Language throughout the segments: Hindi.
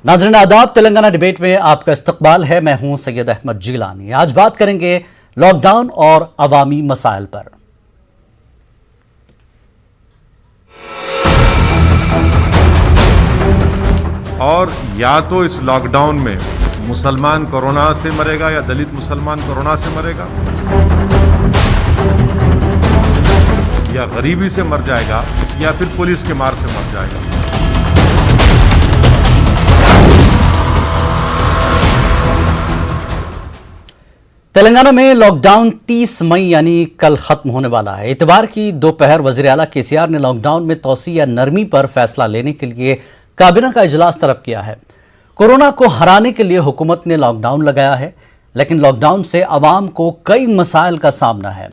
नाज़रीन आदाब, तेलंगाना डिबेट में आपका इस्तकबाल है। मैं हूं सैयद अहमद जिलानी। आज बात करेंगे लॉकडाउन और अवामी मसाइल पर। और या तो इस लॉकडाउन में मुसलमान कोरोना से मरेगा या दलित मुसलमान कोरोना से मरेगा, या गरीबी से मर जाएगा या फिर पुलिस के मार से मर जाएगा। तेलंगाना में लॉकडाउन 30 मई यानी कल खत्म होने वाला है। इतवार की दोपहर वज़ीर आला केसीआर ने लॉकडाउन में तोसी या नरमी पर फैसला लेने के लिए काबीना का इजलास तलब किया है। कोरोना को हराने के लिए हुकूमत ने लॉकडाउन लगाया है, लेकिन लॉकडाउन से अवाम को कई मसाइल का सामना है।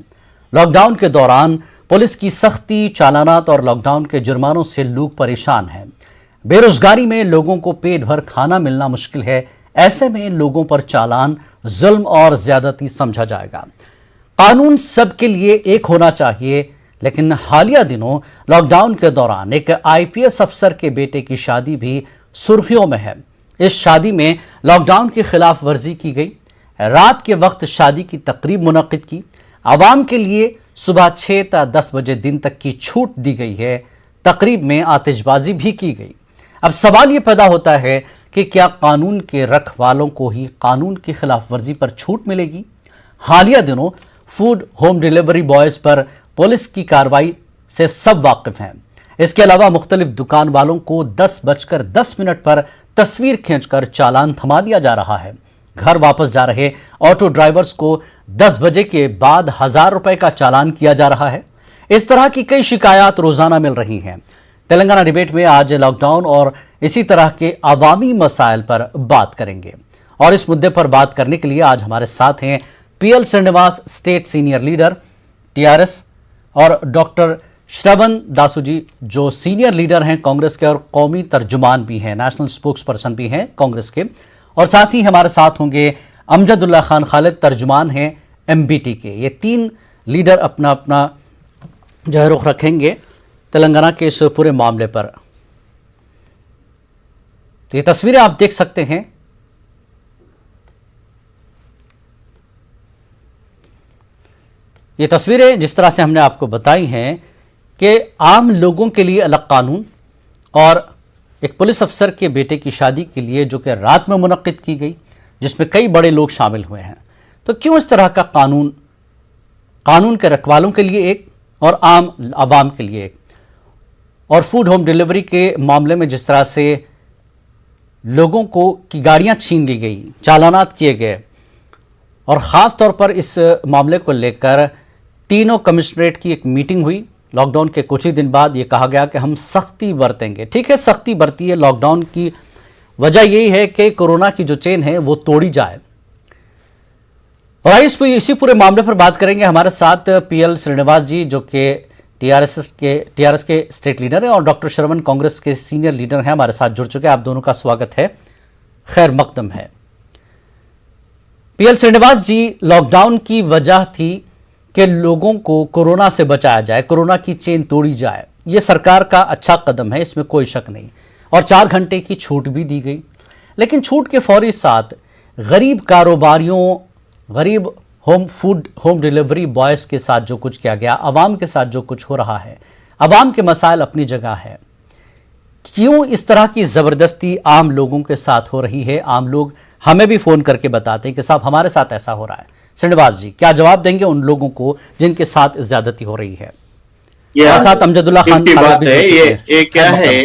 लॉकडाउन के दौरान पुलिस की सख्ती, चालानात और लॉकडाउन के जुर्मानों से लोग परेशान हैं। बेरोजगारी में लोगों को पेट भर खाना मिलना मुश्किल है। ऐसे में लोगों पर चालान, जुल्म और ज्यादती समझा जाएगा। कानून सबके लिए एक होना चाहिए, लेकिन हालिया दिनों लॉकडाउन के दौरान एक आईपीएस अफसर के बेटे की शादी भी सुर्खियों में है। इस शादी में लॉकडाउन की खिलाफ वर्जी की गई। रात के वक्त शादी की तकरीब मुनक्किद की। आवाम के लिए सुबह 6 से 10 बजे दिन तक की छूट दी गई है। तकरीब में आतिशबाजी भी की गई। अब सवाल यह पैदा होता है कि क्या कानून के रखवालों को ही कानून की खिलाफ वर्जी पर छूट मिलेगी? हालिया दिनों फूड होम डिलीवरी बॉयज पर पुलिस की कार्रवाई से सब वाकिफ हैं। इसके अलावा मुख्तलिफ दुकान वालों को 10:10 पर तस्वीर खींचकर चालान थमा दिया जा रहा है। घर वापस जा रहे ऑटो ड्राइवर्स को 10 बजे के बाद 1000 रुपए का चालान किया जा रहा है। इस तरह की कई शिकायत रोजाना मिल रही हैं। तेलंगाना डिबेट में आज लॉकडाउन और इसी तरह के अवामी मसाइल पर बात करेंगे। और इस मुद्दे पर बात करने के लिए आज हमारे साथ हैं P L Srinivas, state senior leader TRS, और डॉक्टर श्रवण दासू जी, जो सीनियर लीडर हैं कांग्रेस के और कौमी तर्जुमान भी हैं, नेशनल स्पोक्स पर्सन भी हैं कांग्रेस के। और साथ ही हमारे साथ होंगे अमजदुल्ला खान खालिद, तर्जुमान हैं एमबीटी के। ये तीन लीडर अपना अपना जो है रुख रखेंगे तेलंगाना के इस पूरे मामले पर। तो ये तस्वीरें आप देख सकते हैं। ये तस्वीरें जिस तरह से हमने आपको बताई हैं कि आम लोगों के लिए अलग कानून और एक पुलिस अफसर के बेटे की शादी के लिए जो कि रात में मुनक्किद की गई, जिसमें कई बड़े लोग शामिल हुए हैं। तो क्यों इस तरह का कानून के रखवालों के लिए एक और आम आवाम के लिए एक? और फूड होम डिलीवरी के मामले में जिस तरह से लोगों को की गाड़ियां छीन ली गई, चालानात किए गए, और ख़ास तौर पर इस मामले को लेकर तीनों कमिश्नरेट की एक मीटिंग हुई। लॉकडाउन के कुछ ही दिन बाद ये कहा गया कि हम सख्ती बरतेंगे। ठीक है, सख्ती बरतिए। लॉकडाउन की वजह यही है कि कोरोना की जो चेन है वो तोड़ी जाए। और इसी पूरे मामले पर बात करेंगे। हमारे साथ पीएल श्रीनिवास जी, जो कि टीआरएस के स्टेट लीडर हैं, और डॉक्टर श्रवण कांग्रेस के सीनियर लीडर हैं, हमारे साथ जुड़ चुके हैं। आप दोनों का स्वागत है, खैर मकदम है। पीएल श्रीनिवास जी, लॉकडाउन की वजह थी कि लोगों को कोरोना से बचाया जाए, कोरोना की चेन तोड़ी जाए। यह सरकार का अच्छा कदम है, इसमें कोई शक नहीं। और 4 घंटे की छूट भी दी गई। लेकिन छूट के फौरी साथ गरीब कारोबारियों, गरीब फूड होम डिलीवरी बॉयज़ के साथ जो कुछ किया गया, अवाम के साथ जो कुछ हो रहा है, अवाम के मसाइल अपनी जगह है। क्यों इस तरह की ज़बरदस्ती आम लोगों के साथ हो रही है? आम लोग हमें भी फ़ोन करके बताते हैं कि साहब हमारे साथ ऐसा हो रहा है। श्रीनिवास जी, क्या जवाब देंगे उन लोगों को जिनके साथ ज्यादती हो रही है? साथ अमजदुल्ला खान की बात है। ये क्या है,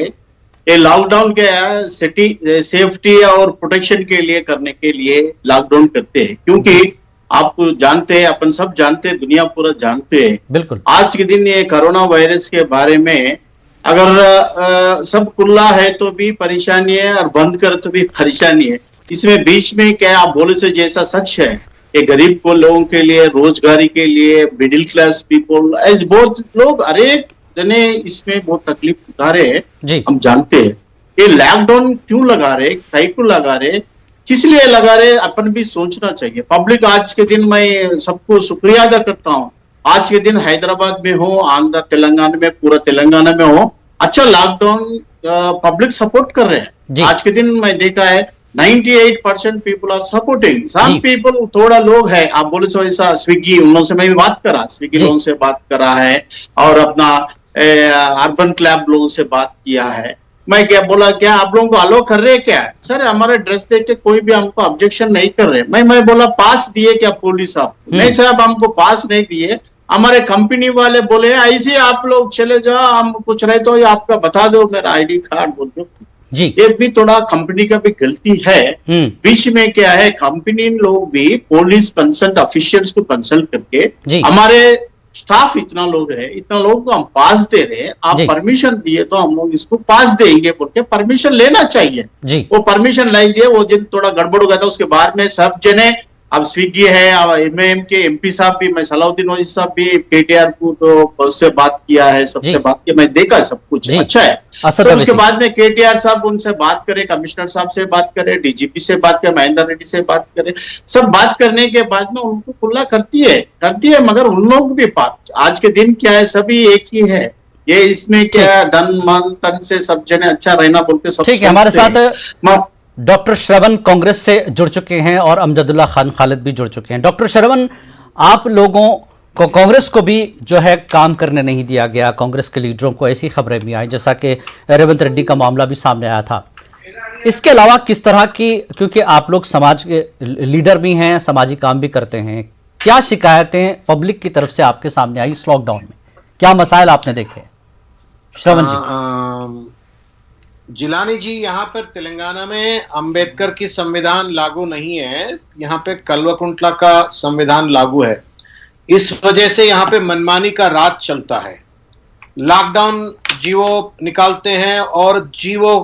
ये लॉकडाउन क्या सिटी सेफ्टी और प्रोटेक्शन के लिए करने के लिए लॉकडाउन करते हैं, क्योंकि आप जानते हैं, अपन सब जानते हैं, दुनिया पूरा जानते हैं। बिल्कुल। आज के दिन ये कोरोना वायरस के बारे में अगर सब खुला है तो भी परेशानी है, और बंद कर तो भी परेशानी है। इसमें बीच में क्या आप बोले से जैसा सच है कि गरीब को लोगों के लिए, रोजगारी के लिए, मिडिल क्लास पीपल, बहुत लोग अरे जने इसमें बहुत तकलीफ उठा रहे हैं। हम जानते हैं ये लॉकडाउन क्यों लगा रहे, कई को लगा रहे, किस लिए लगा रहे, अपन भी सोचना चाहिए। पब्लिक आज के दिन मैं सबको शुक्रिया अदा करता हूँ। आज के दिन हैदराबाद में हो, आंध्र तेलंगाना में, पूरा तेलंगाना में हो, अच्छा लॉकडाउन पब्लिक सपोर्ट कर रहे जी। हैं। आज के दिन मैं देखा है 98% पीपल आर सपोर्टिंग। सम जी। पीपल, थोड़ा लोग है, आप बोले सो ऐसा स्विगी, उन लोगों से मैं भी बात करा, स्विगी जी। लोगों से बात करा है और अपना अर्बन क्लब लोगों से बात किया है। मैं क्या बोला, क्या आप लोगों को अलो कर रहे हैं क्या? सर हमारा ड्रेस देख के कोई भी हमको ऑब्जेक्शन नहीं कर रहे। मैं बोला पास दिए क्या पुलिस साहब? नहीं साहब हमको पास नहीं दिए। हमारे कंपनी वाले बोले ऐसे आप लोग चले जाओ, हम कुछ रहे तो ये आपका बता दो मेरा आईडी कार्ड बोल दो। जी। ये भी थोड़ा कंपनी का भी गलती है। बीच में क्या है, कंपनी लोग भी पुलिस कंसल्ट ऑफिशियल्स को कंसल्ट करके जी। हमारे स्टाफ इतना लोग है, इतना लोग को हम पास दे रहे हैं, आप जी। परमिशन दिए तो हम लोग इसको पास देंगे बोल के परमिशन लेना चाहिए। जी। वो परमिशन लाई दिए, वो दिन थोड़ा गड़बड़ हो गया था। उसके बाद में सब जने, अब स्विगी है, अब एमएएम के एमपी साहब भी, मैं सलाउद्दीन ओवैसी साहब भी केटीआर को तो उससे बात किया है, सबसे जी। बात किया, मैं देखा सब कुछ जी। अच्छा है। असद तो उसके अवैसी। बाद में केटीआर साहब उनसे बात करे, कमिश्नर साहब से बात करे, डीजीपी से बात करे, महेंद्र रेड्डी से बात करे, सब बात करने के बाद में उनको खुला करती है, मगर उन लोग भी आज के दिन क्या है, सभी एक ही है। ये इसमें क्या धन मन तन से सब जने अच्छा रहना बोलते सब ठीक है, हमारे सोचते हैं। साथ डॉक्टर श्रवण कांग्रेस से जुड़ चुके हैं और अमजदुल्ला खान खालिद भी जुड़ चुके हैं। डॉक्टर श्रवण, आप लोगों को, कांग्रेस को भी जो है काम करने नहीं दिया गया, कांग्रेस के लीडरों को ऐसी खबरें भी आई, जैसा कि रेवंत रेड्डी का मामला भी सामने आया था। इसके अलावा किस तरह की, क्योंकि आप लोग समाज के लीडर भी हैं, समाजी काम भी करते हैं, क्या शिकायतें पब्लिक की तरफ से आपके सामने आई इस लॉकडाउन में? क्या मसाइल आपने देखे? श्रवण जी। जिलानी जी, यहाँ पर तेलंगाना में अंबेडकर की संविधान लागू नहीं है, यहाँ पे कल्वकुंटला का संविधान लागू है। इस वजह से यहाँ पे मनमानी का राज चलता है। लॉकडाउन जीवो निकालते हैं और जीवो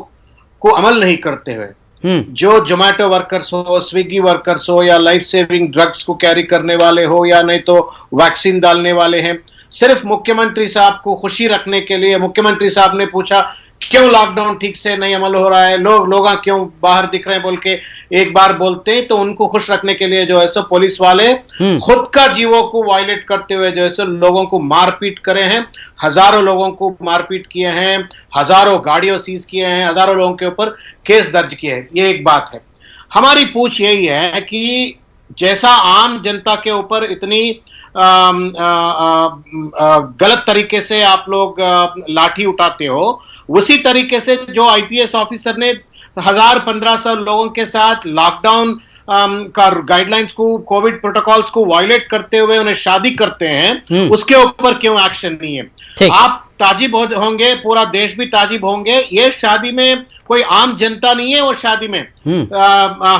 को अमल नहीं करते हुए जो जोमेटो वर्कर्स हो, स्विगी वर्कर्स हो, या लाइफ सेविंग ड्रग्स को कैरी करने वाले हो, या नहीं तो वैक्सीन डालने वाले हैं, सिर्फ मुख्यमंत्री साहब को खुशी रखने के लिए मुख्यमंत्री साहब ने पूछा क्यों लॉकडाउन ठीक से नहीं अमल हो रहा है, लोग क्यों बाहर दिख रहे हैं बोल के एक बार बोलते हैं, तो उनको खुश रखने के लिए जो है सो पुलिस वाले खुद का जीवों को वायलेट करते हुए जो है सो लोगों को मारपीट करे हैं। हजारों लोगों को मारपीट किए हैं, हजारों गाड़ियों सीज किए हैं, हजारों लोगों के ऊपर केस दर्ज किए हैं। ये एक बात है। हमारी पूछ यही है कि जैसा आम जनता के ऊपर इतनी गलत तरीके से आप लोग लाठी उठाते हो, उसी तरीके से जो आईपीएस ऑफिसर ने 1000-1500 लोगों के साथ लॉकडाउन का गाइडलाइंस को, कोविड प्रोटोकॉल्स को वायलेट करते हुए उन्हें शादी करते हैं, उसके ऊपर क्यों एक्शन नहीं है? आप ताजिब होंगे, पूरा देश भी ताजिब होंगे। ये शादी में कोई आम जनता नहीं है। वो शादी में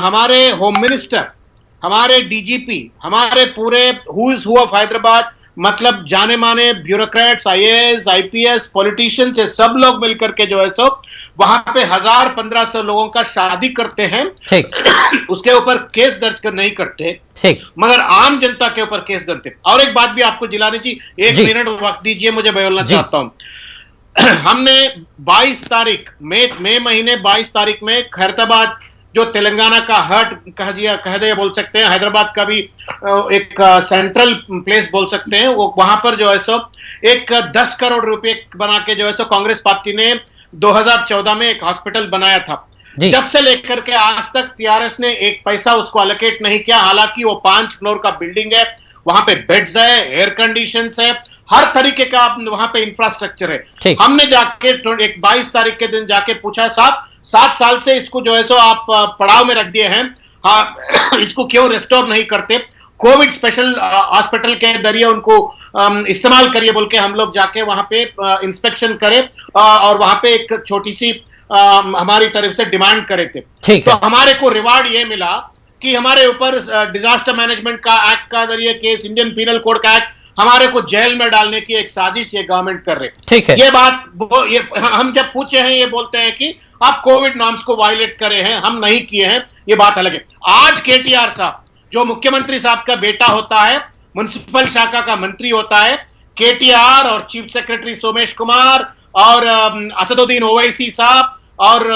हमारे होम मिनिस्टर, हमारे डीजीपी, हमारे पूरे who is who of Hyderabad, मतलब जाने माने ब्यूरोक्रेट्स, आईएएस, आईपीएस, पॉलिटिशियंस, सब लोग मिलकर के जो है सो वहां पे 1000-1500 लोगों का शादी करते हैं। उसके ऊपर केस दर्ज नहीं करते, मगर आम जनता के ऊपर केस दर्ज। और एक बात भी आपको जिलानी जी, एक मिनट वक्त दीजिए, मुझे बोलना चाहता हूं। हमने 22 तारीख मई महीने 22 तारीख में खैरताबाद, जो तेलंगाना का हर्ट कह दे बोल सकते हैं, हैदराबाद का भी एक सेंट्रल प्लेस बोल सकते हैं, वो वहां पर जो है सो एक 10 करोड़ रुपए बना के जो है सो कांग्रेस पार्टी ने 2014 में एक हॉस्पिटल बनाया था। जब से लेकर के आज तक टीआरएस ने एक पैसा उसको एलोकेट नहीं किया। हालांकि वो 5 फ्लोर का बिल्डिंग है, वहां पे बेड्स है, एयर कंडीशंस है, हर तरीके का वहां पे इंफ्रास्ट्रक्चर है। हमने जाके एक 22 तारीख के दिन जाके पूछा, साहब 7 साल से इसको जो है सो आप पड़ाव में रख दिए हैं, हाँ, इसको क्यों रिस्टोर नहीं करते? कोविड स्पेशल हॉस्पिटल के जरिए उनको इस्तेमाल करिए बोल के हम लोग जाके वहां पे इंस्पेक्शन करे और वहां पे एक छोटी सी हमारी तरफ से डिमांड करे थे। तो हमारे को रिवार्ड ये मिला कि हमारे ऊपर डिजास्टर मैनेजमेंट का एक्ट का जरिए केस, इंडियन पीनल कोड का एक्ट, हमारे को जेल में डालने की एक साजिश ये गवर्नमेंट कर रही। ठीक है, ये बात ये हम जब पूछे हैं, ये बोलते हैं कि आप कोविड नॉर्म्स को वायलेट करे हैं, हम नहीं किए हैं, ये बात अलग है। आज केटीआर साहब, जो मुख्यमंत्री साहब का बेटा होता है, म्युनिसिपल शाखा का मंत्री होता है, केटीआर और चीफ सेक्रेटरी सोमेश कुमार और असदुद्दीन ओवैसी साहब और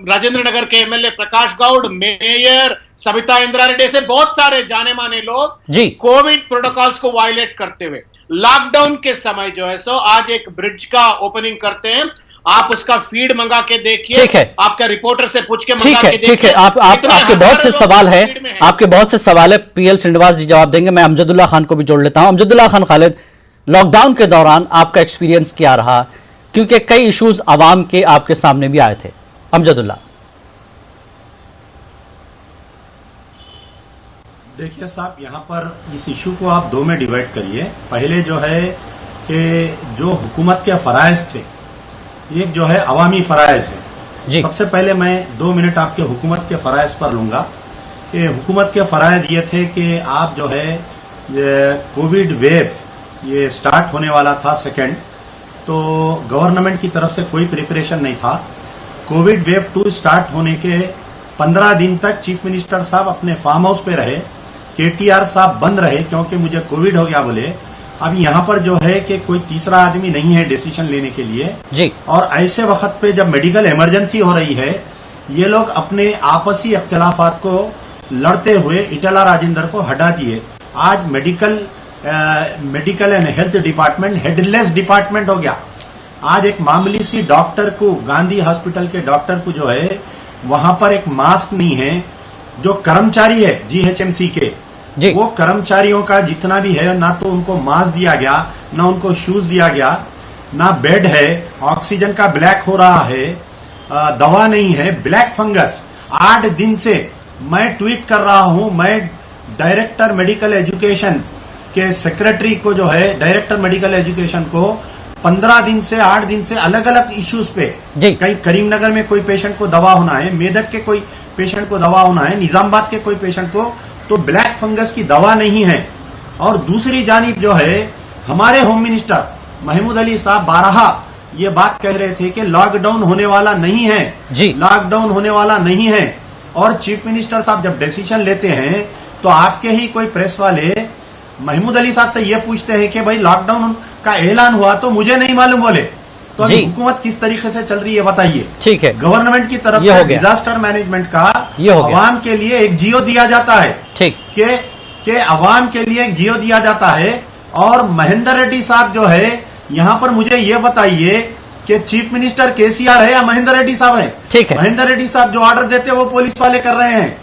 राजेंद्र नगर के एमएलए प्रकाश गौड़, मेयर सविता इंदिरा रेड्डी से बहुत सारे जाने माने लोग कोविड प्रोटोकॉल्स को वायलेट करते हुए लॉकडाउन के समय जो है सो आज एक ब्रिज का ओपनिंग करते हैं आप उसका फीड मंगा के देखिए, ठीक है। आपका रिपोर्टर से पूछ के ठीक मंगा है, के ठीक है। देखिए। आप इतने आपके बहुत से हजारों लोग सवाल है, फीड में हैं। आपके बहुत से सवाल है। पीएल श्रीनिवास जी जवाब देंगे। मैं अमजदुल्ला खान को भी जोड़ लेता हूं। अमजदुल्ला खान खालिद, लॉकडाउन के दौरान आपका एक्सपीरियंस क्या रहा, क्योंकि कई इश्यूज आवाम के आपके सामने भी आए थे। अमजदुल्ला। देखिए साहब, यहाँ पर इस इशू को आप दो में डिवाइड करिए। पहले जो है कि जो हुकूमत के फराइज थे, एक जो है अवामी फराइज है जी। सबसे पहले मैं 2 मिनट आपके हुकूमत के फराइज पर लूंगा कि हुकूमत के फराइज ये थे कि आप जो है कोविड वेव ये स्टार्ट होने वाला था सेकेंड, तो गवर्नमेंट की तरफ से कोई प्रिपरेशन नहीं था। कोविड वेव 2 स्टार्ट होने के 15 दिन तक चीफ मिनिस्टर साहब अपने फार्म हाउस पे रहे, केटीआर साहब बंद रहे क्योंकि मुझे कोविड हो गया बोले। अब यहाँ पर जो है कि कोई तीसरा आदमी नहीं है डिसीजन लेने के लिए जी। और ऐसे वक्त पे जब मेडिकल इमरजेंसी हो रही है, ये लोग अपने आपसी अख्तिलाफात को लड़ते हुए इटला राजेंद्र को हटा दिए। आज medical and health department headless department हो गया। आज एक मामूली सी डॉक्टर को, गांधी हॉस्पिटल के डॉक्टर को जो है वहां पर एक मास्क नहीं है। जो कर्मचारी है जीएचएमसी के जी। वो कर्मचारियों का जितना भी है, ना तो उनको मास्क दिया गया, ना उनको शूज दिया गया, ना बेड है, ऑक्सीजन का ब्लैक हो रहा है, दवा नहीं है, ब्लैक फंगस। 8 दिन से मैं ट्वीट कर रहा हूं। मैं डायरेक्टर मेडिकल एजुकेशन के सेक्रेटरी को जो है, डायरेक्टर मेडिकल एजुकेशन को 15 दिन से 8 दिन से अलग अलग इश्यूज पे, कहीं करीमनगर में कोई पेशेंट को दवा होना है, मेदक के कोई पेशेंट को दवा होना है, निजामाबाद के कोई पेशेंट को, तो ब्लैक फंगस की दवा नहीं है। और दूसरी जानिब जो है हमारे होम मिनिस्टर महमूद अली साहब 12 ये बात कह रहे थे कि लॉकडाउन होने वाला नहीं है जी। लॉकडाउन होने वाला नहीं है। और चीफ मिनिस्टर साहब जब डिसीजन लेते हैं तो आपके ही कोई प्रेस वाले महमूद अली साहब से ये पूछते हैं कि भाई लॉकडाउन का ऐलान हुआ तो मुझे नहीं मालूम बोले। तो अभी हुकूमत किस तरीके से चल रही है बताइए। ठीक है, गवर्नमेंट की तरफ से डिजास्टर मैनेजमेंट का अवाम के लिए एक जियो दिया जाता है। ठीक के अवाम के लिए एक जियो दिया जाता है। और महेंद्र रेड्डी साहब जो है, यहाँ पर मुझे ये बताइए कि चीफ मिनिस्टर केसीआर है या महेंद्र रेड्डी साहब है? ठीक है। महेंद्र रेड्डी साहब जो ऑर्डर देते हैं वो पुलिस वाले कर रहे हैं।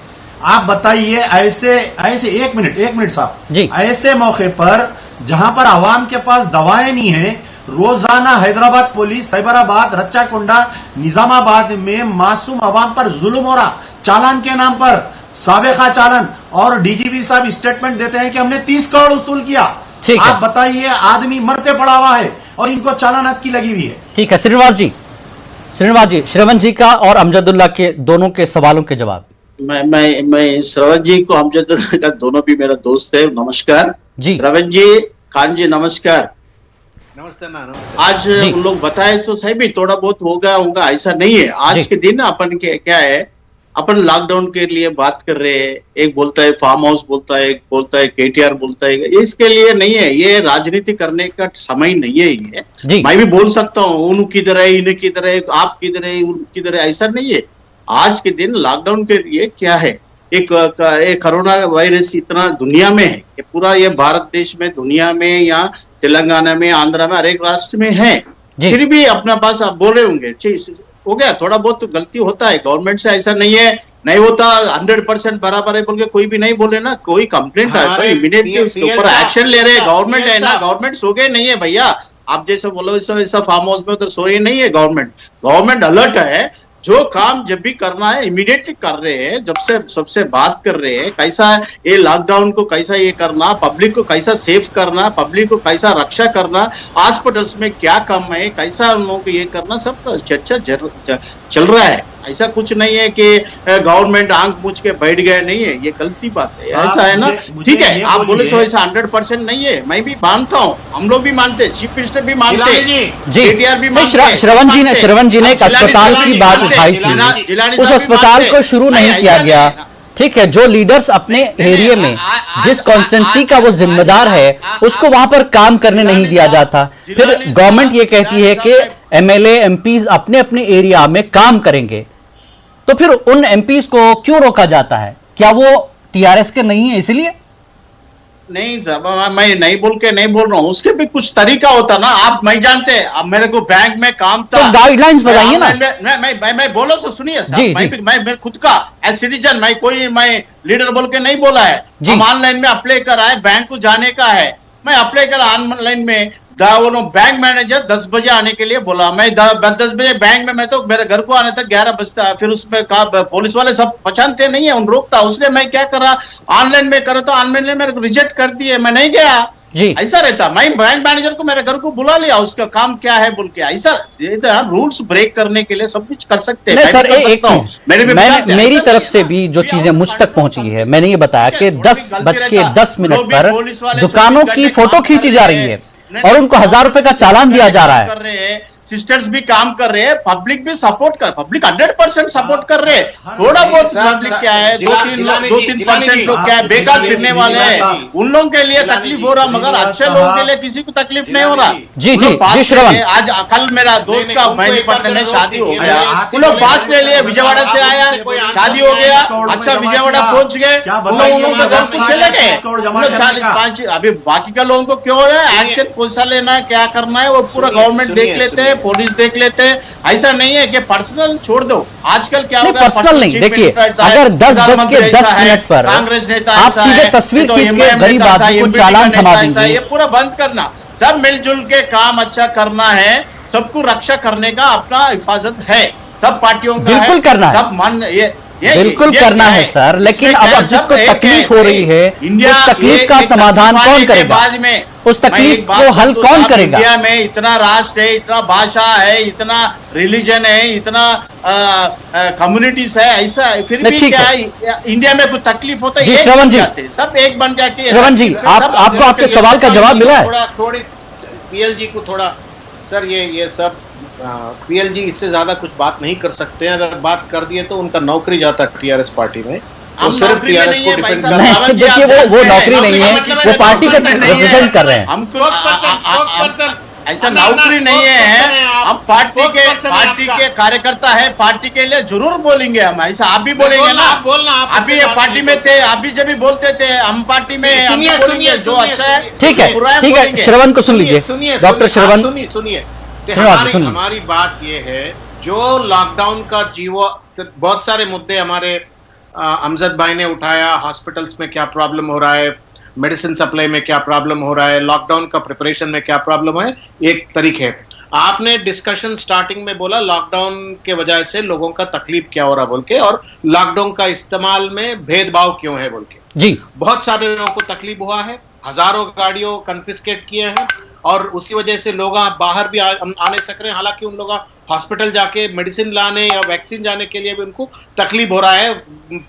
आप बताइए, ऐसे एक मिनट साहब जी। ऐसे मौके पर जहां पर आवाम के पास दवाएं नहीं है, रोजाना हैदराबाद पुलिस, साइबराबाद, रच्चाकुंडा, निजामाबाद में मासूम आवाम पर जुल्म हो रहा, चालान के नाम पर साबिका चालान, और डीजीपी साहब स्टेटमेंट देते हैं कि हमने 30 करोड़ वसूल किया। आप बताइए, आदमी मरते पड़ा हुआ है और इनको चालानात की लगी हुई है। ठीक है, श्रीनिवास जी, श्रवण जी का और अमजदुल्ला के दोनों के सवालों के जवाब। मैं श्रवण जी को, अमजदुल्ला का, दोनों भी मेरा दोस्त है। नमस्कार जी। श्रवण जी, खान जी नमस्कार। नमस्ते ना। आज उन लोग बताए तो सही भी थोड़ा बहुत होगा ऐसा नहीं है। आज के दिन अपन के क्या है, अपन लॉकडाउन के लिए बात कर रहे हैं। एक बोलता है फार्म हाउस बोलता है, एक बोलता है केटीआर बोलता है। इसके लिए नहीं है, ये राजनीति करने का समय नहीं है। ये मैं भी बोल सकता हूँ उन किधर है, इन्हें किधर है, आप किधर है, उन किधर है, ऐसा नहीं है। आज के दिन लॉकडाउन के लिए क्या है, एक कोरोना वायरस इतना दुनिया में है, पूरा ये भारत देश में, दुनिया में, या तेलंगाना में, आंध्रा में, हर एक राष्ट्र में है। फिर भी अपना पास आप बोल रहे होंगे हो गया, थोड़ा बहुत तो गलती होता है। गवर्नमेंट से ऐसा नहीं है, नहीं होता 100% बराबर है बोल के कोई भी नहीं बोले ना। कोई कंप्लेंट आए तो इमीडिएटली उसके ऊपर एक्शन ले रहे। गवर्नमेंट है ना, गवर्नमेंट सो गए नहीं है भैया। आप जैसे बोलो ऐसा फार्म हाउस में उधर सो रही नहीं है गवर्नमेंट अलर्ट है। जो काम जब भी करना है इमीडिएटली कर रहे हैं। जब से सबसे बात कर रहे हैं कैसा ये लॉकडाउन को कैसा ये करना, पब्लिक को कैसा सेफ करना, पब्लिक को कैसा रक्षा करना, हॉस्पिटल्स में क्या कम है, कैसा उन लोगों को ये करना, सब चर्चा चल रहा है। ऐसा कुछ नहीं है कि गवर्नमेंट आंख पूछ के बैठ गए, नहीं है, ये गलती बात है। ऐसा है ना, ठीक है, आप बोले सो ऐसा 100% नहीं है, मैं भी मानता हूँ, हम लोग भी मानते हैं, चीफ मिनिस्टर भी मानते हैं, केटीआर भी मानते हैं। श्रवण जी ने एक अस्पताल की बात उठाई थी, उस अस्पताल को शुरू नहीं किया गया। ठीक है, जो लीडर्स अपने एरिया में, जिस कॉन्स्टिट्यूंसी का वो जिम्मेदार है, उसको वहां पर काम करने नहीं दिया जाता। फिर गवर्नमेंट ये कहती है कि एमएलए एमपीज अपने अपने एरिया में काम करेंगे, तो फिर उन एमपीज को क्यों रोका जाता है? क्या वो टीआरएस के नहीं है इसलिए? नहीं साहब, मैं नहीं बोल रहा हूँ, उसके भी कुछ तरीका होता ना। आप मैं जानते, अब मेरे को बैंक में काम था, तो गाइडलाइंस बताइए ना। मैं बोलो तो सुनिए जी, साहब, मैं खुद का एज सिटीजन, मैं लीडर बोल के नहीं बोला है। जी। हम ऑनलाइन में अप्लाई करा है, बैंक को जाने का है, मैं अप्लाई करा ऑनलाइन में। वो लोग बैंक मैनेजर 10 बजे आने के लिए बोला, मैं 10 बजे बैंक में, मैं तो मेरे घर को आने तक 11 बजता। फिर उसमें कहा, पुलिस वाले सब पहचानते नहीं है, उन रोकता, उसने मैं क्या कर रहा, ऑनलाइन में करो तो ऑनलाइन में मेरे को रिजेक्ट कर दिए, मैं नहीं गया जी। ऐसा रहता। मैं बैंक मैनेजर को मेरे घर को बुला लिया, उसका काम क्या है बोल के। ऐसा रूल्स ब्रेक करने के लिए सब कुछ कर सकते हैं। नहीं सर, एक चीज मेरी तरफ नहीं से भी जो चीजें मुझ तक पहुंची है, मैंने ये बताया कि 10:10 पर दुकानों की फोटो खींची जा रही है और उनको 1000 रुपए का चालान दिया जा रहा है। सिस्टर्स भी काम कर रहे हैं, पब्लिक भी सपोर्ट कर, पब्लिक 100% सपोर्ट कर रहे हैं। थोड़ा बहुत पब्लिक क्या है, 2-3% लोग क्या है, बेकार फिरने वाले हैं, उन लोगों के लिए तकलीफ हो रहा, मगर अच्छे लोगों के लिए किसी को तकलीफ नहीं हो रहा। जी श्रवण, आज कल मेरा दोस्त का मेहदीपट्टनम में शादी हो गया, उन लोग पास ले लिए, विजयवाड़ा से आया, शादी हो गया, अच्छा विजयवाड़ा पहुंच गए, उन लोगों के घर को चले गए 40-5। अभी बाकी का लोगों को क्यों है एक्शन, कैसा लेना है, क्या करना है, वो पूरा गवर्नमेंट देख लेते हैं, पुलिस देख लेते हैं। ऐसा नहीं है कि पर्सनल छोड़ दो। आजकल क्या होगा, पर्सनल नहीं, देखिए अगर 10:10 पर कांग्रेस नेता आप सीधे तस्वीर खींच के गरीब आदमी को चालान थमा देंगे, ये पूरा बंद करना। सब मिलजुल के काम अच्छा करना है, सबको रक्षा करने का अपना हिफाजत है, सब पार्टियों का बिल्कुल करना है, सब मन बिल्कुल करना है सर। लेकिन अब जिसको तकलीफ हो रही है, उस तकलीफ का समाधान कौन करेगा, उस तकलीफ को हल कौन करेगा? इंडिया में इतना राष्ट्र है, इतना भाषा है, इतना रिलीजन है, इतना कम्युनिटीज है, ऐसा फिर भी क्या है, इंडिया में कुछ तकलीफ होता है, श्रवण जी, सब एक बन जाती है। श्रवण जी, आपको आपके सवाल का जवाब मिला है? थोड़ी पीएलजी को थोड़ा सर, ये सब पीएलजी इससे ज्यादा कुछ बात नहीं कर सकते हैं। अगर बात कर दिए तो उनका नौकरी जाता है टीआरएस पार्टी में, तो सिर्फ टीआरएस को डिफेंड करना। नहीं, देखिए वो नौकरी नहीं है, वो पार्टी को रिप्रेजेंट कर रहे हैं। हमको ऐसा नौकरी नहीं है, हम पार्टी के कार्यकर्ता है, पार्टी के लिए जरूर बोलेंगे हम। ऐसा आप भी बोलेंगे ना, आप भी पार्टी में थे, आप भी जब भी बोलते थे हम पार्टी में, हम बोलेंगे जो अच्छा है। ठीक है, श्रवण को सुन लीजिए, डॉक्टर श्रवण सुनिए। हमारी बात ये है, जो लॉकडाउन का बहुत सारे मुद्दे हमारे अमजद भाई ने उठाया, हॉस्पिटल्स में क्या प्रॉब्लम हो रहा है, मेडिसिन सप्लाई में क्या प्रॉब्लम हो रहा है, लॉकडाउन का प्रिपरेशन में क्या प्रॉब्लम है, एक तरीके। आपने डिस्कशन स्टार्टिंग में बोला लॉकडाउन के वजह से लोगों का तकलीफ क्या हो रहा बोल के, और लॉकडाउन का इस्तेमाल में भेदभाव क्यों है बोल के। जी, बहुत सारे लोगों को तकलीफ हुआ है, हजारों गाड़ियों कन्फिस्केट किए हैं, और उसी वजह से लोग बाहर भी आने सक रहे हैं। हालांकि उन लोग हॉस्पिटल जाके मेडिसिन लाने या वैक्सीन जाने के लिए भी उनको तकलीफ हो रहा है,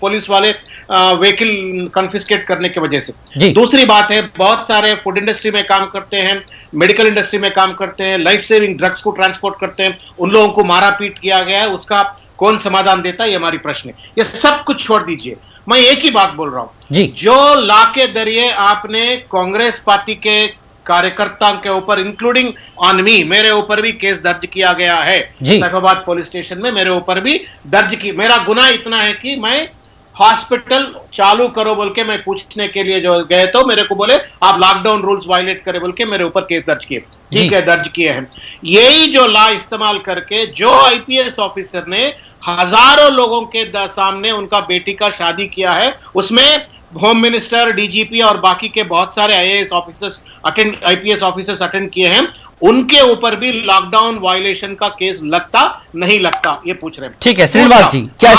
पुलिस वाले व्हीकल कन्फिस्केट करने की वजह से। दूसरी बात है, बहुत सारे फूड इंडस्ट्री में काम करते हैं, मेडिकल इंडस्ट्री में काम करते हैं, लाइफ सेविंग ड्रग्स को ट्रांसपोर्ट करते हैं, उन लोगों को मारा पीट किया गया है, उसका कौन समाधान देता है, ये हमारी प्रश्न है। ये सब कुछ छोड़ दीजिए, मैं एक ही बात बोल रहा हूं, जो ला के जरिए आपने कांग्रेस पार्टी के कार्यकर्ता के ऊपर, इंक्लूडिंग ऑन मी, मेरे ऊपर भी केस दर्ज किया गया है सैफाबाद पुलिस स्टेशन में, मेरे ऊपर भी दर्ज की। मेरा गुनाह इतना है कि मैं हॉस्पिटल चालू करो बोल के मैं पूछने के लिए जो गए, तो मेरे को बोले आप लॉकडाउन रूल्स वायलेट करे बोल के मेरे ऊपर केस दर्ज किए। ठीक है, दर्ज किए हैं। यही जो लॉ इस्तेमाल करके जो आईपीएस ऑफिसर ने हजारों लोगों के सामने उनका बेटी का शादी किया है, उसमें होम मिनिस्टर, डीजीपी और बाकी के बहुत सारे आईपीएस ऑफिसर्स अटेंड किए हैं, उनके ऊपर भी लॉकडाउन वायलेशन का केस लगता नहीं लगता, ये पूछ रहे हैं। ठीक है श्रीनिवास जी, क्या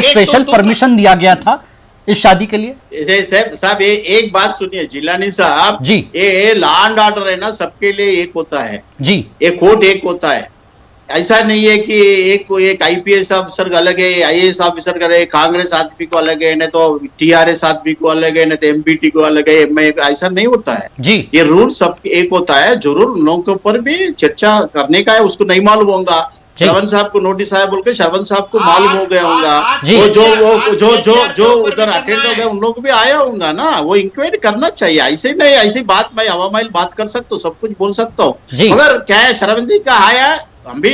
स्पेशल परमिशन दिया गया था इस शादी के लिए? साहब एक बात सुनिए जिलानी साहब जी, ये लॉ एंड ऑर्डर है ना, सबके लिए एक होता है जी, एक कोर्ट एक होता है। ऐसा नहीं है कि एक आईपीएस ऑफिसर अलग है, आईएएस ऑफिसर का है, कांग्रेस आदमी को अलग है, नहीं तो टीआरएस आदमी को अलग है, नहीं तो एमपीटी को अलग है, एमआई, ऐसा नहीं होता है जी। ये रूल सब एक होता है। जरूर लोगों के ऊपर भी चर्चा करने का है, उसको नहीं मालूम होगा, श्रवण साहब को नोटिस आया बोल के श्रवण साहब को मालूम हो गया होगा, जो उधर अटेंड हो गए उन लोग भी आया होगा ना, वो इंक्वायरी करना चाहिए। ऐसे नहीं, ऐसी बात मैं हवा महल बात कर सकता हूँ, सब कुछ बोल सकता हूँ, मगर क्या है श्रवण जी का आया, हम भी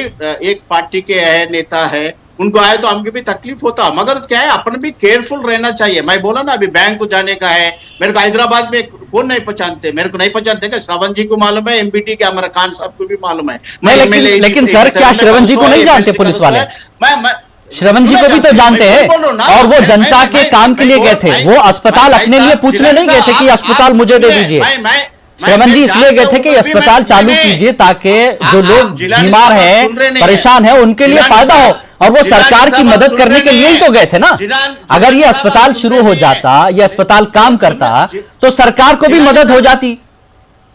एक पार्टी के है, नेता है, उनको आए तो हमको भी तकलीफ होता। मगर क्या है, अपन भी केयरफुल रहना चाहिए। मैं बोला ना अभी बैंक को जाने का है, मेरे को हैदराबाद में कौन नहीं पहचानते, मेरे को नहीं पहचानते क्या? श्रवण जी को मालूम है, एमबीटी के हमारा खान साहब को भी मालूम है। लेकिन सर क्या श्रवण जी को नहीं जानते पुलिस वाले? श्रवण जी को भी तो जानते हैं, और वो जनता के काम के लिए गए थे, वो अस्पताल अपने लिए पूछने नहीं गए थे कि अस्पताल मुझे दे दीजिए। श्रवण जी इसलिए गए थे कि अस्पताल चालू कीजिए ताकि जो लोग बीमार हैं, परेशान हैं, उनके लिए फायदा हो, और वो सरकार की मदद करने के लिए ही तो गए थे ना। अगर ये अस्पताल शुरू हो जाता, ये अस्पताल काम करता, तो सरकार को भी मदद हो जाती।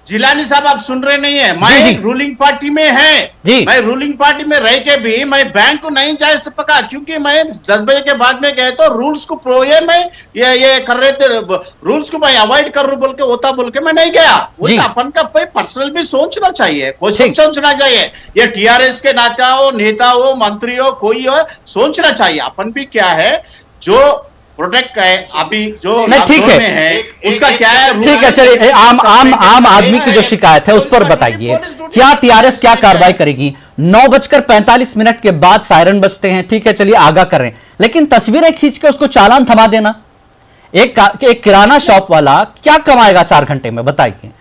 जिलानी साहब आप सुन रहे नहीं है, मैं रूलिंग पार्टी में है जी, मैं रूलिंग पार्टी में रह के भी मैं बैंक को नहीं जा सका, क्योंकि मैं 10 बजे के बाद में गए तो रूल्स को मैं ये कर रहे थे, रूल्स को मैं अवॉइड कर बोल के होता बोल के मैं नहीं गया। उस अपन का पर्सनल भी सोचना चाहिए, कुछ सोचना चाहिए। ये टीआरएस के नाता हो, नेता हो, मंत्री हो, कोई हो, सोचना चाहिए। अपन भी क्या है जो प्रोटेक्ट है अभी जो ठीक है उसका क्या है? ठीक है, चलिए आम आदमी की जो शिकायत है उस पर बताइए, क्या टीआरएस क्या कार्रवाई करेगी? 9:45 के बाद सायरन बजते हैं, ठीक है, चलिए आगाह करें, लेकिन तस्वीरें खींच के उसको चालान थमा देना, एक किराना शॉप वाला क्या कमाएगा 4 घंटे में, बताइए?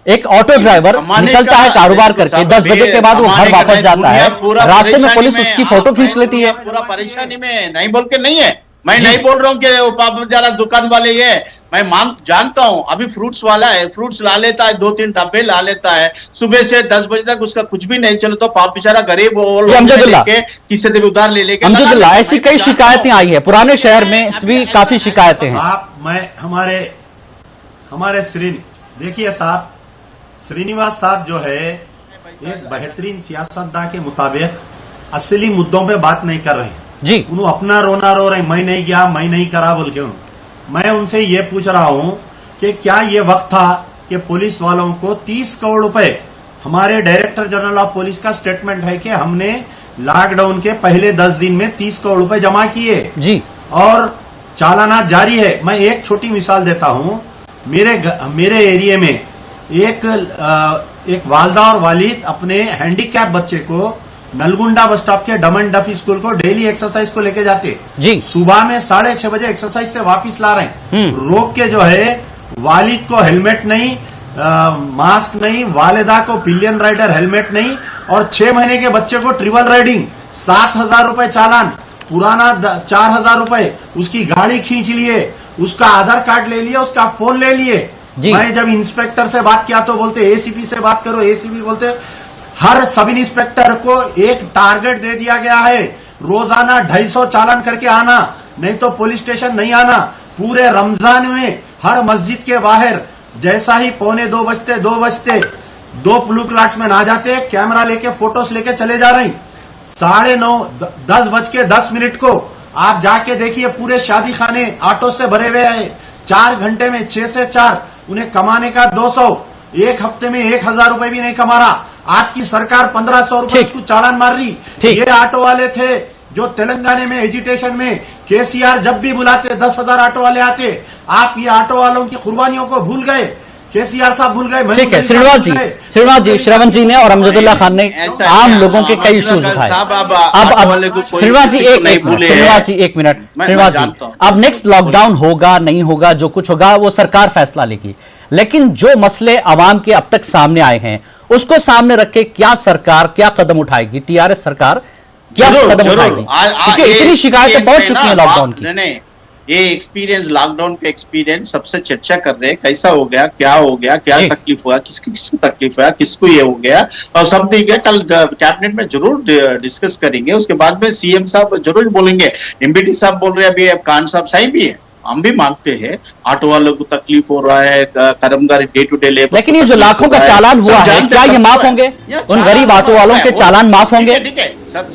एक ऑटो ड्राइवर निकलता है कारोबार करके, 10 बजे के बाद वो घर वापस जाता है, रास्ते में पुलिस उसकी फोटो खींच लेती है। पूरा परेशानी में नहीं बोल के नहीं है, मैं नहीं बोल रहा हूँ कि वो पाप ज्यादा दुकान वाले ये, मैं जानता हूँ। अभी फ्रूट्स वाला है, फ्रूट्स ला लेता है, 2-3 डब्बे ला लेता है, सुबह से 10 बजे तक उसका कुछ भी नहीं चले तो पाप बेचारा गरीब किसी से भी उधार ले लेके। अमजदुल्लाह, ऐसी कई शिकायतें आई है, पुराने शहर में भी काफी शिकायतें हैं। मैं हमारे देखिए साहब, श्रीनिवास साहब जो है एक बेहतरीन सियासतदान के मुताबिक असली मुद्दों पे बात नहीं कर रहे हैं जी, उन्होंने अपना रोना रो रहे, मैं नहीं गया, मैं नहीं करा बोल के। मैं उनसे ये पूछ रहा हूं कि क्या ये वक्त था कि पुलिस वालों को 30 करोड़ रुपए, हमारे डायरेक्टर जनरल ऑफ पुलिस का स्टेटमेंट है कि हमने लॉकडाउन के पहले 10 दिन में 30 करोड़ रुपए जमा किए जी, और चालाना जारी है। मैं एक छोटी मिसाल देता हूं, मेरे एरिया में एक वालदा और वालिद अपने हैंडीकैप बच्चे को नलगुंडा बस स्टॉप के डमन डफी स्कूल को डेली एक्सरसाइज को लेके जाते जी, सुबह में 6:30 बजे एक्सरसाइज से वापस ला रहे हैं, रोक के जो है वालिद को हेलमेट नहीं, मास्क नहीं, वालिदा को पिलियन राइडर हेलमेट नहीं, और 6 महीने के बच्चे को ट्रिपल राइडिंग, 7,000 रुपए चालान, पुराना 4,000 रुपए, उसकी गाड़ी खींच लिए, उसका आधार कार्ड ले लिया, उसका फोन ले लिए। मैं जब इंस्पेक्टर से बात किया तो बोलते एसीपी से बात करो, एसीपी बोलते हर सब इंस्पेक्टर को एक टारगेट दे दिया गया है, रोजाना 250 चालान करके आना, नहीं तो पुलिस स्टेशन नहीं आना। पूरे रमजान में हर मस्जिद के बाहर जैसा ही 2:45 बजते 2 पुलिस लाट्समैन आ जाते, कैमरा लेके फोटोस लेके चले जा रहे हैं। 9:30 10:10 को आप जाके देखिए, पूरे शादी खाने ऑटो से भरे हुए हैं। 4 घंटे में 6 से 4 उन्हें कमाने का 200, एक हफ्ते में 1,000 रुपए भी नहीं कमा रहा। आपकी सरकार 1,500 रुपए उसको चालान मार रही। ये ऑटो वाले थे जो तेलंगाना में एजिटेशन में केसीआर जब भी बुलाते 10,000 ऑटो वाले आते। आप ये ऑटो वालों की कुर्बानियों को भूल गए, केसीआर साहब भूल गए। ठीक है, श्रीनिवास जी, श्रवण जी ने और अमजदुल्लाह खान ने आम लोगों के कई इश्यूज उठाए। अब श्रीनिवास जी एक मिनट, श्रीनिवास जी, अब नेक्स्ट लॉकडाउन होगा नहीं होगा, जो कुछ होगा वो सरकार फैसला लेगी, लेकिन जो मसले आवाम के अब तक सामने आए हैं उसको सामने रख के क्या सरकार क्या कदम उठाएगी? टीआरएस सरकार क्या कदम उठाएगी? क्योंकि इतनी शिकायतें पहुंच चुकी हैं लॉकडाउन की। नहीं, ये एक्सपीरियंस, लॉकडाउन का एक्सपीरियंस सबसे चर्चा कर रहे हैं, कैसा हो गया, क्या हो गया, क्या तकलीफ हुआ, किसको तकलीफ हुआ, किसको ये हो गया, और सब ठीक है। कल कैबिनेट में जरूर डिस्कस करेंगे, उसके बाद में सीएम साहब जरूर बोलेंगे। एमबीटी साहब बोल रहे हैं, अभी कान साहब सही भी है, हम भी मांगते हैं, ऑटो वालों को तकलीफ हो रहा है, कर्मचारी डे टू डे लेबर, लेकिन ये जो लाखों का चालान हुआ है, क्या ये माफ होंगे? उन गरीब ऑटो वालों के चालान माफ होंगे? ठीक है, सब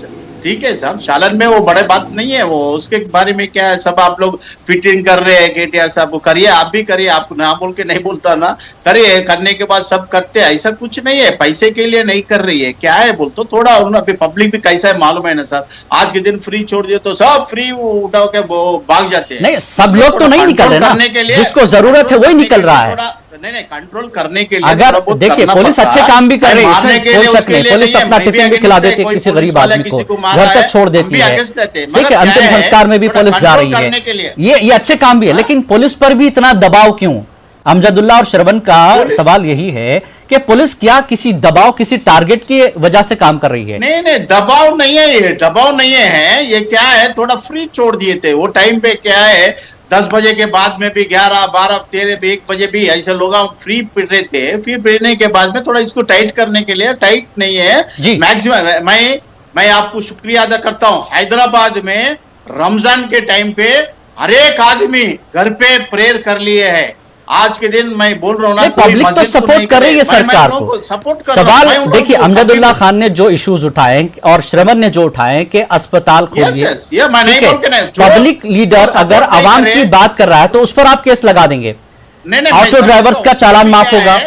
ठीक है साहब, चालान में वो बड़े बात नहीं है, वो उसके बारे में क्या है, सब आप लोग फिटिंग कर रहे हैं केटीआर साहब को, करिए, आप भी करिए, आप ना बोल के नहीं बोलता ना, करिए, करने के बाद सब करते हैं, ऐसा कुछ नहीं है, पैसे के लिए नहीं कर रही है, क्या है बोल तो थोड़ा अभी पब्लिक भी कैसा है मालूम है ना साहब। आज के दिन फ्री छोड़ दिए तो सब फ्री उठा के भाग जाते हैं। नहीं, सब लोग तो नहीं निकल रहे ना, जिसको जरूरत है वही निकल रहा है। नहीं कंट्रोल करने के लिए अगर थोड़ा बहुत देखिए करना पुलिस पड़ता अच्छे है। काम भी कर रही है, मारने इसमें के कोई लिए शक उसके नहीं। लिए पुलिस नहीं है, अपना मैं भी टिफिन भी against खिला है, देती है कोई किसी पुलिस गरीब वाला आदमी को, किसी को मार घर रहा तक है, छोड़ हम देती भी है। against रहते हैं। ठीक है, मगर अंतिम क्या है, संस्कार में भी थोड़ा पुलिस जा control रही करने के है। लिए। ये अच्छे काम भी है, लेकिन पुलिस पर भी इतना दबाव क्यों? अमजदुल्ला और श्रवण का सवाल यही है कि पुलिस क्या किसी दबाव, किसी टारगेट की वजह से काम कर रही है? नहीं दबाव नहीं है, ये दबाव नहीं है, ये क्या है थोड़ा फ्री छोड़ दिए थे वो टाइम पे। क्या है 10 बजे के बाद में भी 11, 12, 13, 1 बजे भी ऐसे लोग फ्री पीट रहे थे। फ्री पीटने के बाद में थोड़ा इसको टाइट करने के लिए, टाइट नहीं है मैक्सिमम। मैं आपको शुक्रिया अदा करता हूं। हैदराबाद में रमजान के टाइम पे हर एक आदमी घर पे प्रेयर कर लिए है। आज के दिन मैं बोल रहा हूं ना, पब्लिक तो सपोर्ट कर रही है सरकार को। सपोर्ट कर सवाल रहा हूं। देखिए, अमजदुल्ला खान ने जो इश्यूज उठाए और श्रवण ने जो उठाए कि अस्पताल खोलिए, पब्लिक लीडर अगर आवाम की बात कर रहा है तो उस पर आप केस लगा देंगे। ऑटो ड्राइवर्स का चालान माफ होगा,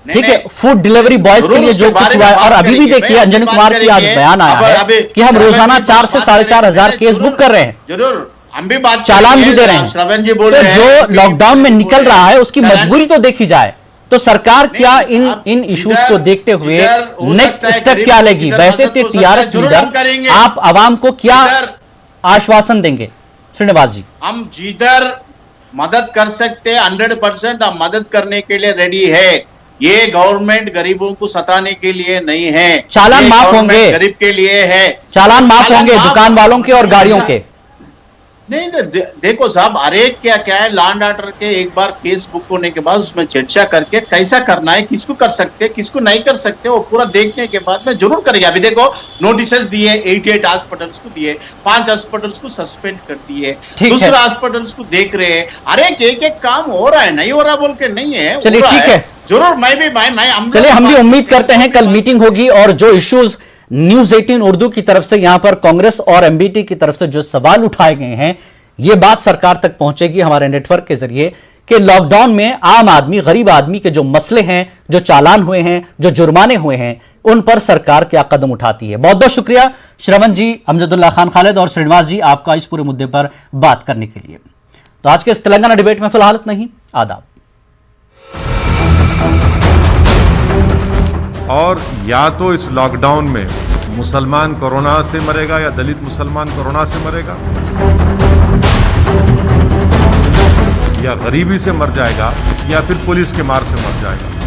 ठीक है, फूड डिलीवरी बॉयज के लिए जो कुछ हुआ है। और अभी भी देखिए अंजनी कुमार की आज बयान आया है कि हम रोजाना 4 से 4.5 हजार केस बुक कर रहे हैं, जरूर हम भी बात चालान भी दे रहे हैं। श्रवण जी बोल तो रहे हैं जो लॉकडाउन में निकल रहा है उसकी मजबूरी तो देखी जाए। तो सरकार क्या इन इश्यूज को देखते हुए नेक्स्ट स्टेप क्या लेगी? वैसे तो टीआरएस लीडर आप आवाम को क्या आश्वासन देंगे? श्रीनिवास जी, हम जिधर मदद कर सकते हैं 100% हम मदद करने के लिए रेडी है। ये गवर्नमेंट गरीबों को सताने के लिए नहीं है। चालान माफ होंगे, गरीब के लिए है। चालान माफ होंगे दुकान वालों के और गाड़ियों के। नहीं देखो साहब, अरे क्या है, लॉ एंड ऑर्डर के एक बार केस बुक होने के बाद उसमें चर्चा करके कैसा करना है, किसको कर सकते हैं, किसको नहीं कर सकते, वो पूरा देखने के बाद में जरूर करेंगे। अभी देखो नोटिस दिए 88 हॉस्पिटल्स को दिए, 5 हॉस्पिटल्स को सस्पेंड कर दिए, दूसरा हॉस्पिटल्स को देख रहे हैं। अरे एक काम हो रहा है, नहीं हो रहा बोल के नहीं है। चलिए ठीक है, जरूर मैं चलिए हम भी उम्मीद करते हैं कल मीटिंग होगी और जो इश्यूज न्यूज 18 उर्दू की तरफ से यहां पर कांग्रेस और एमबीटी की तरफ से जो सवाल उठाए गए हैं, यह बात सरकार तक पहुंचेगी हमारे नेटवर्क के जरिए कि लॉकडाउन में आम आदमी, गरीब आदमी के जो मसले हैं, जो चालान हुए हैं, जो जुर्माने हुए हैं, उन पर सरकार क्या कदम उठाती है। बहुत बहुत शुक्रिया श्रवण जी, अमजदुल्ला खान खालिद और श्रीनिवास जी आपका इस पूरे मुद्दे पर बात करने के लिए। तो आज के इस तेलंगाना डिबेट में फिलहाल इतना ही। आदाब। और या तो इस लॉकडाउन में मुसलमान कोरोना से मरेगा या दलित मुसलमान कोरोना से मरेगा, या गरीबी से मर जाएगा, या फिर पुलिस के मार से मर जाएगा।